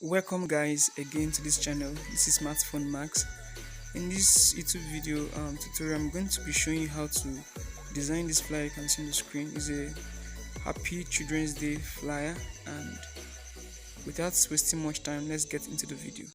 Welcome guys again to this channel. This is Smartphone Max. In this YouTube video tutorial, I'm going to be showing you how to design this flyer you can see on the screen. It's a happy Children's Day flyer, and without wasting much time, let's get into the video.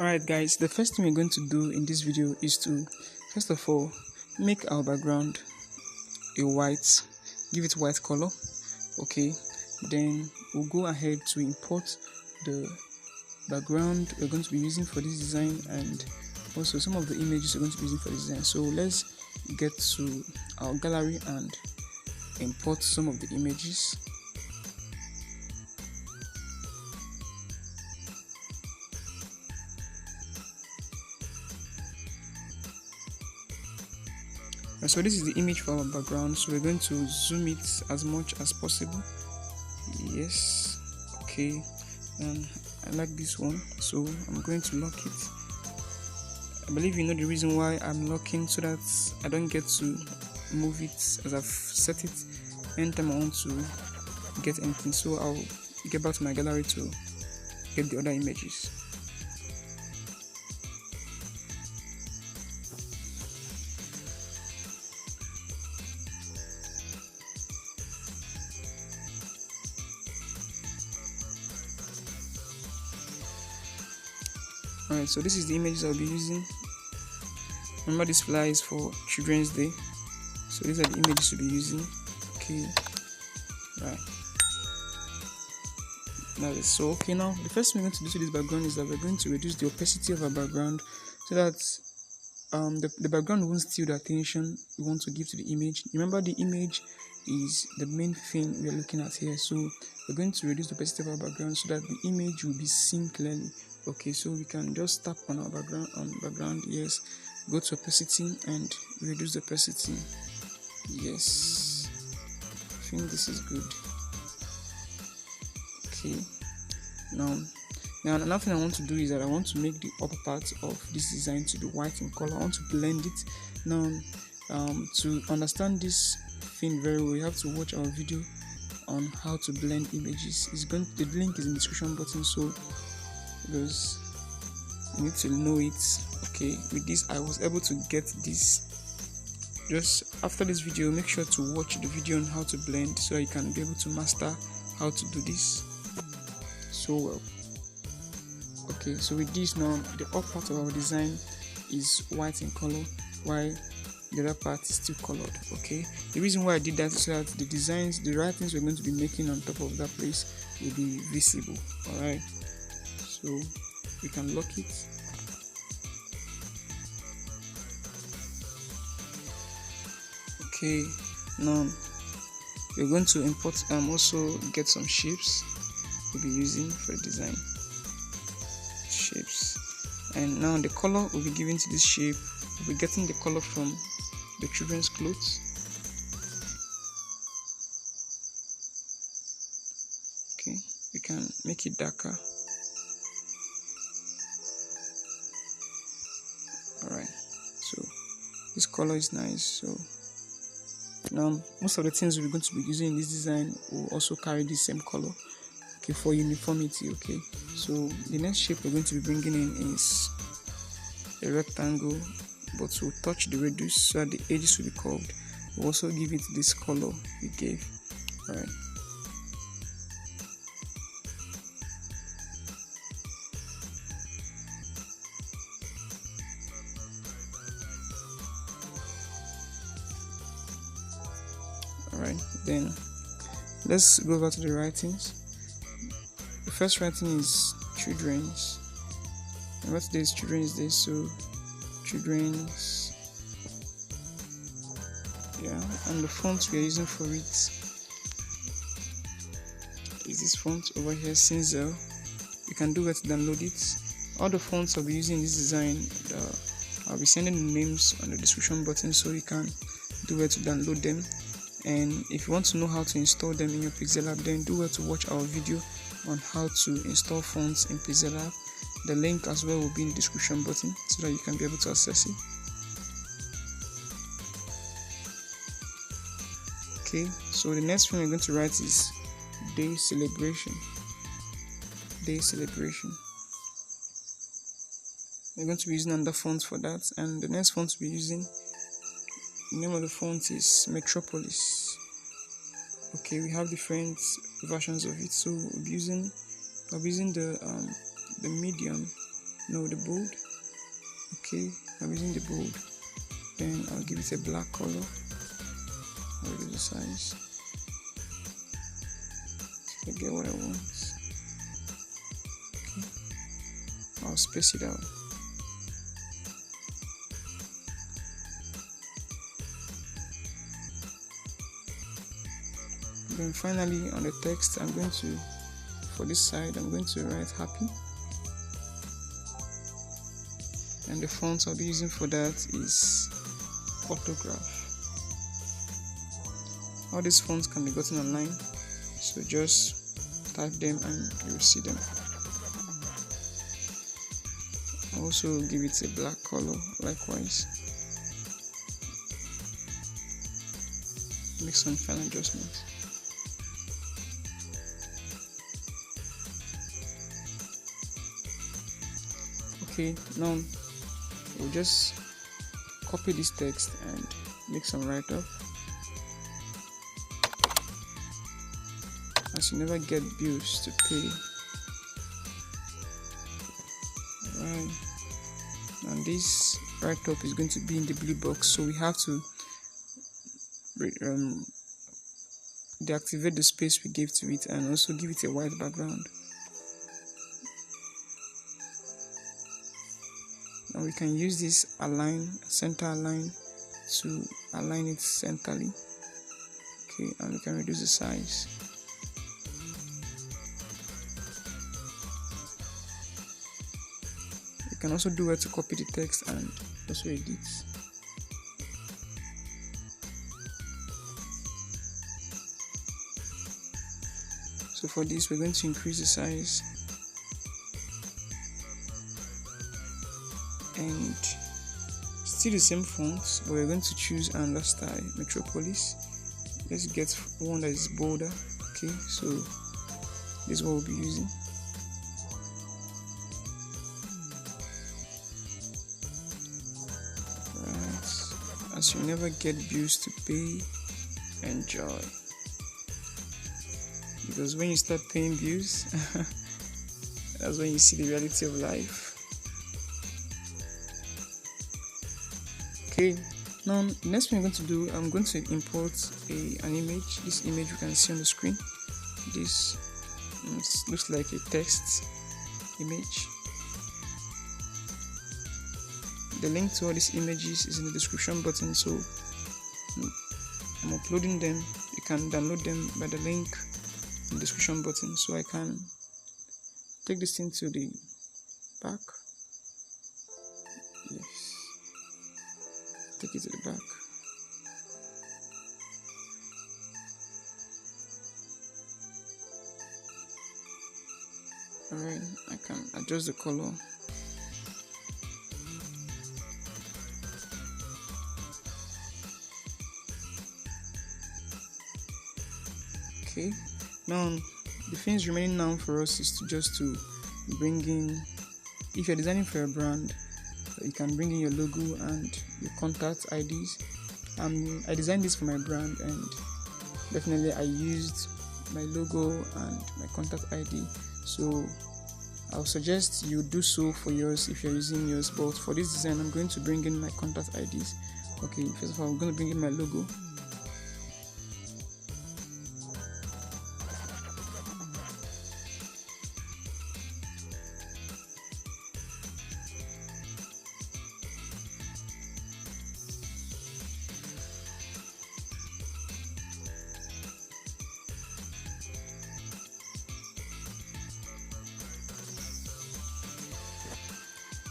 Alright guys, the first thing we're going to do in this video is to first of all make our background a white, give it white color. Okay, then we'll go ahead to import the background we're going to be using for this design and also some of the images we're going to be using for this design. So let's get to our gallery and import some of the images. So this is the image for our background, so we're going to zoom it as much as possible. Yes, okay, and I like this one, so I'm going to lock it. I believe you know the reason why I'm locking, so that I don't get to move it as I've set it anytime I want to get anything. So I'll get back to my gallery to get the other images. Alright, so this is the images I'll be using. Remember, this flyer is for Children's Day, so these are the images to be using. Okay, right. Now the first thing we're going to do to this background is that we're going to reduce the opacity of our background so that the background won't steal the attention we want to give to the image. Remember, the image is the main thing we are looking at here, so we're going to reduce the opacity of our background so that the image will be seen clearly. Okay, so we can just tap on our background. Yes, go to opacity and reduce the opacity. Yes, I think this is good. Okay, now another thing I want to do is that I want to make the upper part of this design to be white in color. I want to blend it. Now to understand this thing very well, you have to watch our video on how to blend images. The link is in the description button, so because you need to know it. Okay, with this I was able to get this. Just after this video, make sure to watch the video on how to blend so you can be able to master how to do this so well. Okay, so with this now, the upper part of our design is white in color while the other part is still colored. Okay, the reason why I did that is so that the writings we're going to be making on top of that place will be visible. Alright, so we can lock it. Okay, now we're going to import also get some shapes we'll be using for the design. Shapes, and now the color we'll be giving to this shape, we'll be getting the color from the children's clothes. Okay, we can make it darker. Alright, so this color is nice. So now most of the things we're going to be using in this design will also carry the same color, okay, for uniformity. Okay, so the next shape we're going to be bringing in is a rectangle, but we'll touch the radius so that the edges will be curved. We'll also give it this color we gave. Alright, then let's go over to the writings. The first writing is children's. And what today is Children's Day, so children's. Yeah, and the font we are using for it is this font over here, Cinzel. You can do it to download it. All the fonts I'll be using in this design, I'll be sending the names on the description button, so you can do it to download them. And if you want to know how to install them in your Pixellab, then do well to watch our video on how to install fonts in Pixellab. The link as well will be in the description button so that you can be able to access it. Okay, so the next thing we're going to write is day celebration. Day celebration. We're going to be using another font for that, and the next font we're using, the name of the font is Metropolis. Okay, we have different versions of it, so I'll be using the medium, no, the bold. Okay, I'm using the bold. Then I'll give it a black color. I'll reduce the size so I get what I want. Okay, I'll space it out. Then finally on the text, for this side, I'm going to write happy. And the font I'll be using for that is Autography. All these fonts can be gotten online, so just type them and you'll see them. I'll also give it a black color likewise. Make some fine adjustments. Okay, now we'll just copy this text and make some write-up. As you never get bills to pay. Alright, and this write-up is going to be in the blue box, so we have to deactivate the space we gave to it and also give it a white background. And we can use this center align to align it centrally. Okay, and we can reduce the size. You can also do it to copy the text and also edit. So for this, we're going to increase the size. And still the same fonts, but we're going to choose another style, Metropolis. Let's get one that is bolder. Okay, so this is what we'll be using. Right, as you never get bills to pay, enjoy. Because when you start paying bills, that's when you see the reality of life. Okay, now next thing I'm going to do, I'm going to import an image. This image you can see on the screen. This looks like a text image. The link to all these images is in the description button, so I'm uploading them. You can download them by the link in the description button. So I can take this thing to the back. Yes. Take it to the back. Alright, I can adjust the color. Okay, now the things remaining now for us is to bring in, if you're designing for a brand, you can bring in your logo and your contact IDs. I designed this for my brand, and definitely I used my logo and my contact ID. So I'll suggest you do so for yours if you're using yours. But for this design, I'm going to bring in my contact IDs. Okay, first of all, I'm going to bring in my logo.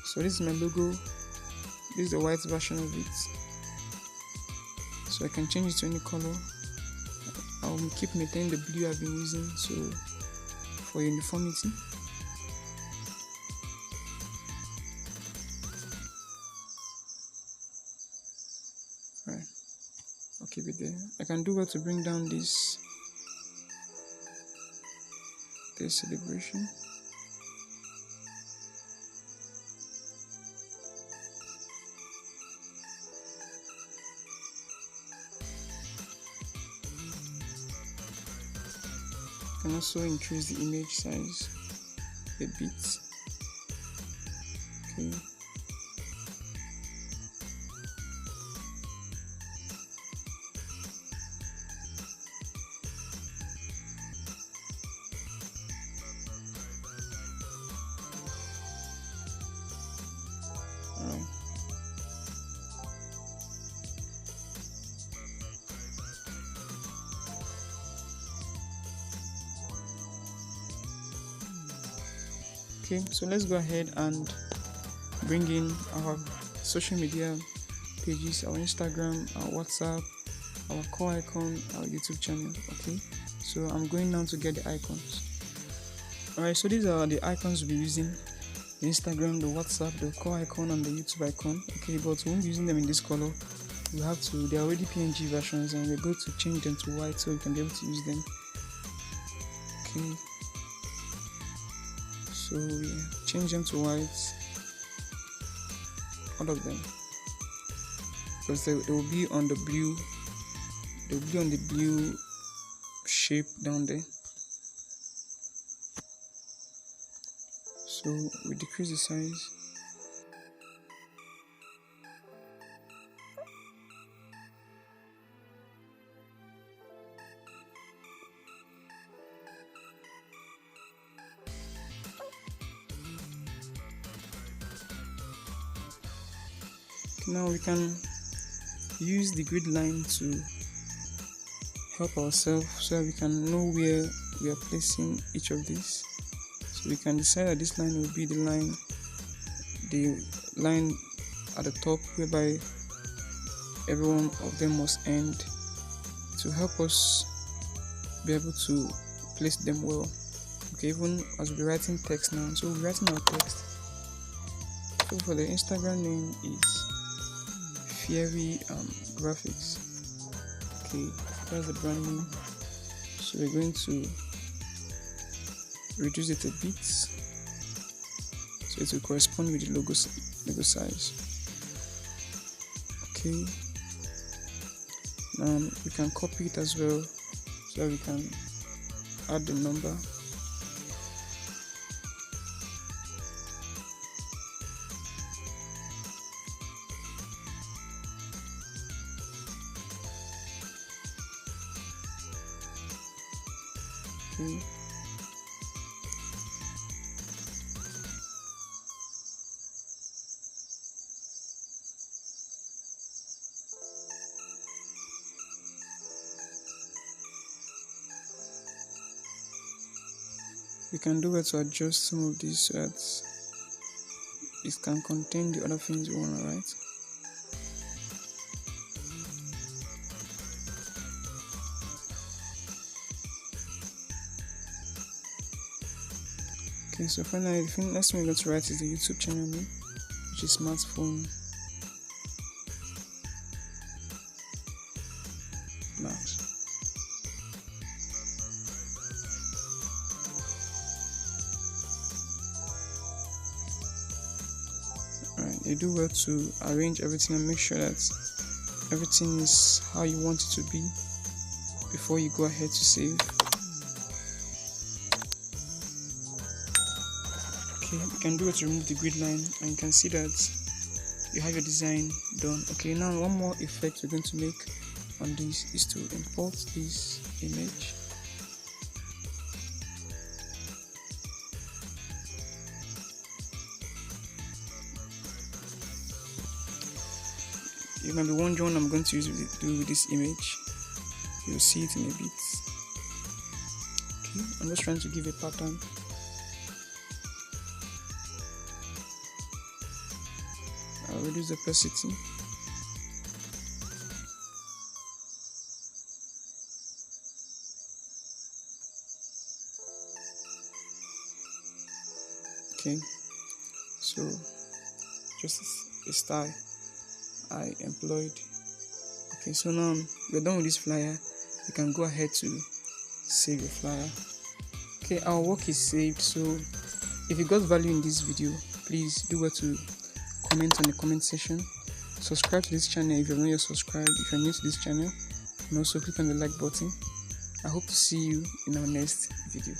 So this is my logo. This is the white version of it. So I can change it to any color. I'll keep maintaining the blue I've been using, so for uniformity. Right. I'll keep it there. I can do well to bring down this celebration. Can also increase the image size a bit. Okay. Alright. Okay, so let's go ahead and bring in our social media pages, our Instagram, our WhatsApp, our core icon, our YouTube channel. Okay, so I'm going now to get the icons. Alright, so these are the icons we'll be using: the Instagram, the WhatsApp, the core icon, and the YouTube icon. Okay, but we won't be using them in this color. We have to, they're already PNG versions, and we're going to change them to white so we can be able to use them. Okay, so we change them to white, all of them, because they will be on the blue. They will be on the blue shape down there. So we decrease the size. Now we can use the grid line to help ourselves so that we can know where we are placing each of these. So we can decide that this line will be the line at the top, whereby every one of them must end, to help us be able to place them well. Okay, even as we're writing text now, so we're writing our text. So for the Instagram name is Fairy Graphics. Okay, that's the brand name. So we're going to reduce it a bit so it will correspond with the logo size. Okay, now we can copy it as well so that we can add the number. Okay. We can do it to adjust some of these so that it can contain the other things we want to write. Okay, so finally the next thing we're going to write is the YouTube channel name, which is Smartphone Max. Alright, you do well to arrange everything and make sure that everything is how you want it to be before you go ahead to save. Okay, you can do it to remove the grid line, and you can see that you have your design done. Okay, now one more effect we're going to make on this is to import this image. You might be wondering what I'm going to do with this image. You'll see it in a bit. Okay, I'm just trying to give a pattern. I'll reduce the opacity. Okay, so just a style I employed. Okay, so now we're done with this flyer. You can go ahead to save your flyer. Okay, our work is saved. So if you got value in this video, please do well to comment on the comment section. Subscribe to this channel if you're not yet subscribed, if you're new to this channel, and also click on the like button. I hope to see you in our next video.